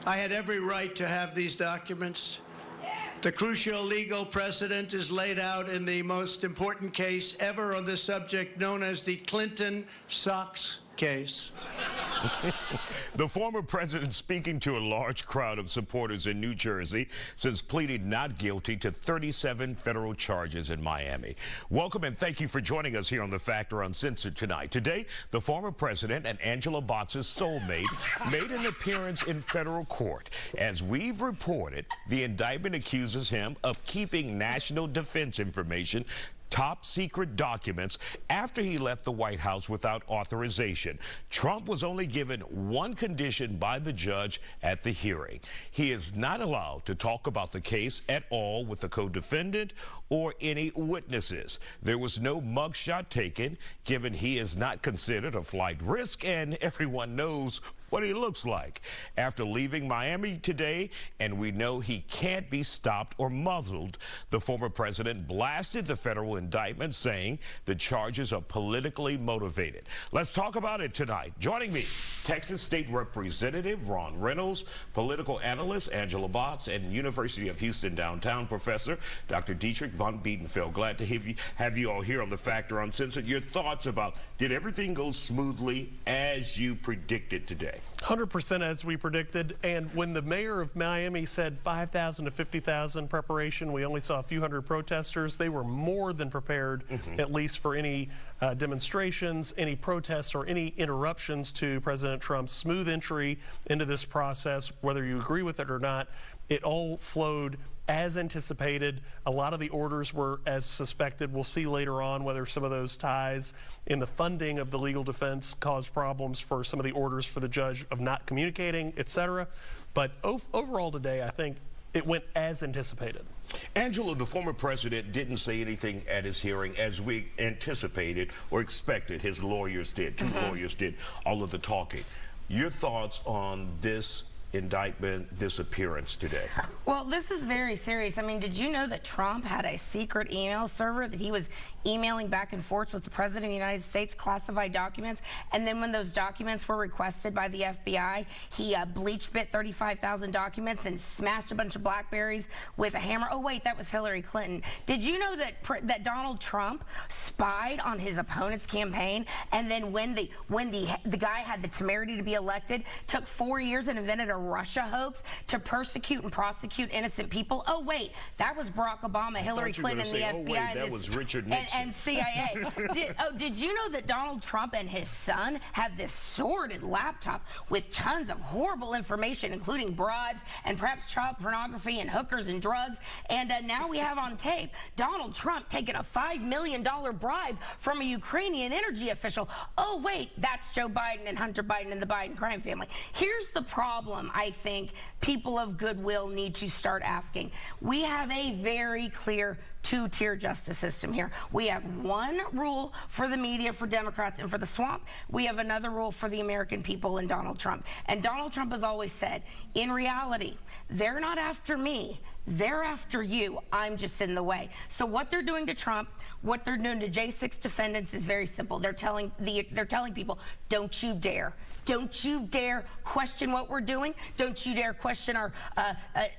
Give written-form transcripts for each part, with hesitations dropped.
I had every right to have these documents. The crucial legal precedent is laid out in the most important case ever on this subject, known as the Clinton Socks case. The former president, speaking to a large crowd of supporters in New Jersey, says pleaded not guilty to 37 federal charges in Miami. Welcome and thank you for joining us here on The Factor Uncensored tonight. Today, the former president and Angela Botza's soulmate made an appearance in federal court. As we've reported, the indictment accuses him of keeping national defense information, top secret documents, after he left the White House without authorization. Trump was only given one condition by the judge at the hearing. He is not allowed to talk about the case at all with the co-defendant or any witnesses. There was no mugshot taken, given he is not considered a flight risk and everyone knows what he looks like. After leaving Miami today, and we know he can't be stopped or muzzled, the former president blasted the federal indictment, saying the charges are politically motivated. Let's talk about it tonight. Joining me, Texas State Representative Ron Reynolds, political analyst Angela Botz, and University of Houston downtown professor Dr. Dietrich von Biedenfeld. Glad to have you all here on The Factor Uncensored. Your thoughts about, did everything go smoothly as you predicted today? 100% as we predicted, and when the mayor of Miami said 5,000 to 50,000 preparation, we only saw a few hundred protesters. They were more than prepared, at least for any demonstrations, any protests, or any interruptions to President Trump's smooth entry into this process. Whether you agree with it or not, it all flowed as anticipated. A lot of the orders were as suspected. We'll see later on whether some of those ties in the funding of the legal defense caused problems for some of the orders for the judge of not communicating, etc. But overall today, I think it went as anticipated. Angela, the former president didn't say anything at his hearing as we anticipated or expected. His lawyers did. Two lawyers did all of the talking. Your thoughts on this indictment, this appearance today? Well, this is very serious. I mean, did you know that Trump had a secret email server that he was emailing back and forth with the President of the United States, classified documents, and then when those documents were requested by the FBI, he bleach bit 35,000 documents and smashed a bunch of Blackberries with a hammer? Oh wait, that was Hillary Clinton. Did you know that Donald Trump spied on his opponent's campaign, and then when the guy had the temerity to be elected, took 4 years and invented a Russia hoax to persecute and prosecute innocent people? Oh wait, that was Barack Obama, Hillary Clinton, and the FBI. Oh wait, that was Richard Nixon. And CIA. Did you know that Donald Trump and his son have this sordid laptop with tons of horrible information, including bribes and perhaps child pornography and hookers and drugs? And now we have on tape Donald Trump taking a $5 million bribe from a Ukrainian energy official. Oh wait, that's Joe Biden and Hunter Biden and the Biden crime family. Here's the problem I think people of goodwill need to start asking. We have a very clear two-tier justice system here. We have one rule for the media, for Democrats, and for the swamp. We have another rule for the American people and Donald Trump. And Donald Trump has always said, in reality, they're not after me. They're after you. I'm just in the way. So what they're doing to Trump, what they're doing to J6 defendants is very simple. They're telling people, don't you dare. Don't you dare question what we're doing. Don't you dare question our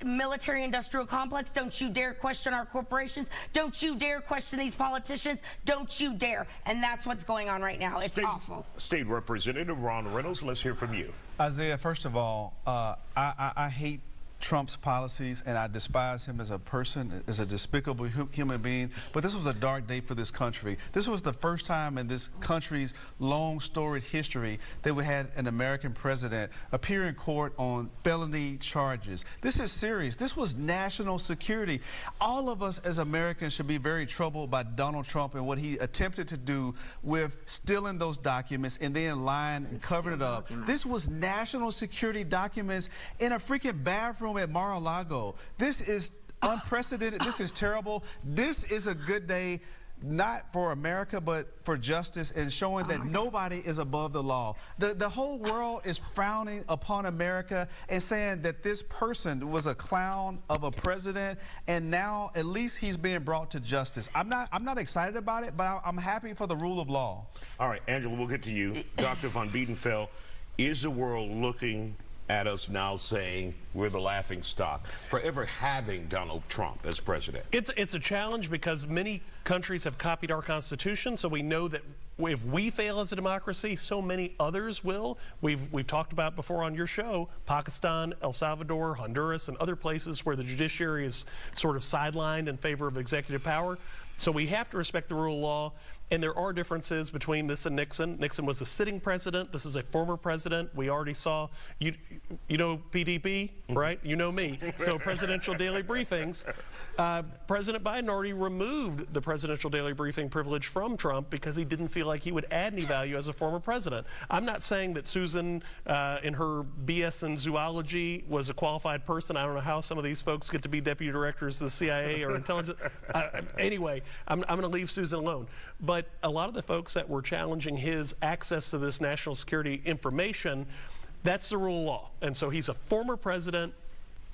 military-industrial complex. Don't you dare question our corporations. Don't you dare question these politicians. Don't you dare. And that's what's going on right now. It's awful. State Representative Ron Reynolds, let's hear from you. Isaiah, first of all, I hate Trump's policies, and I despise him as a person, as a despicable human being. But this was a dark day for this country. This was the first time in this country's long storied history that we had an American president appear in court on felony charges. This is serious. This was national security. All of us as Americans should be very troubled by Donald Trump and what he attempted to do with stealing those documents and then lying and covering it up. This was national security documents in a freaking bathroom at Mar-a-Lago. This is unprecedented. This is terrible. This is a good day, not for America, but for justice and showing that nobody is above the law. The whole world is frowning upon America and saying that this person was a clown of a president, and now at least he's being brought to justice. I'm not excited about it, but I'm happy for the rule of law. All right, Angela, we'll get to you. Dr. von Biedenfeld, is the world looking at us now saying we're the laughing stock for ever having Donald Trump as president? It's a challenge because many countries have copied our Constitution, so we know that if we fail as a democracy, so many others will. We've talked about before on your show, Pakistan, El Salvador, Honduras, and other places where the judiciary is sort of sidelined in favor of executive power. So we have to respect the rule of law. And there are differences between this and Nixon. Nixon was a sitting president. This is a former president. We already saw, you know PDP, right? You know me. So presidential daily briefings. President Biden already removed the presidential daily briefing privilege from Trump because he didn't feel like he would add any value as a former president. I'm not saying that Susan, in her BS in zoology, was a qualified person. I don't know how some of these folks get to be deputy directors of the CIA or intelligence. Anyway, I'm going to leave Susan alone. But a lot of the folks that were challenging his access to this national security information, that's the rule of law. And so he's a former president.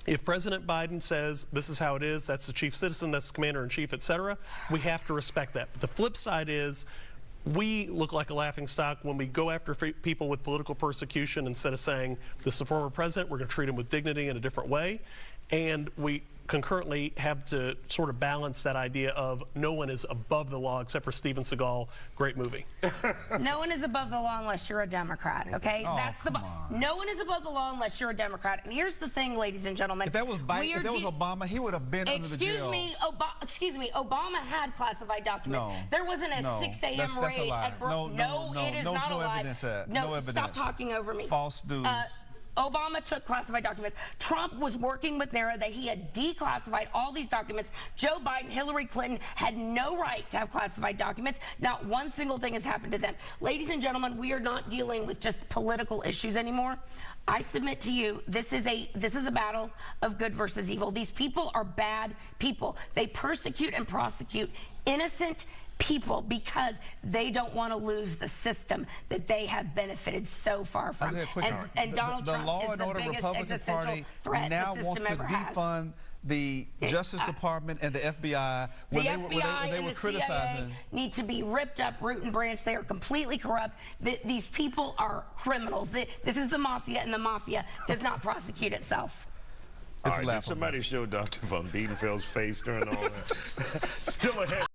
If President Biden says this is how it is, that's the chief citizen, that's the commander-in-chief, et cetera, we have to respect that. But the flip side is we look like a laughingstock when we go after people with political persecution instead of saying this is a former president, we're going to treat him with dignity in a different way. And we concurrently have to sort of balance that idea of no one is above the law except for Steven Seagal. Great movie. No one is above the law unless you're a Democrat, okay? Oh, That's the no one is above the law unless you're a Democrat. And here's the thing, ladies and gentlemen. If that was Biden, if that was Obama, he would have been under the jail. Excuse me, Obama had classified documents. No, there wasn't a 6 a.m. that's raid a lie. at Brooklyn. No, it is not a lie. Evidence that. No, evidence. Stop talking over me. False news. Obama took classified documents. Trump was working with NARA that he had declassified all these documents. Joe Biden, Hillary Clinton had no right to have classified documents. Not one single thing has happened to them. Ladies and gentlemen, we are not dealing with just political issues anymore. I submit to you, this is a battle of good versus evil. These people are bad people. They persecute and prosecute innocent people because they don't want to lose the system that they have benefited so far from. And Donald Trump is the biggest Republican existential Party threat now the wants system to ever has. defund the Justice Department and the FBI. The FBI and the CIA need to be ripped up root and branch. They are completely corrupt. These people are criminals. This is the mafia, and the mafia does not prosecute itself. All right, did somebody show Dr. von Biedenfeld's face during all that? Still ahead.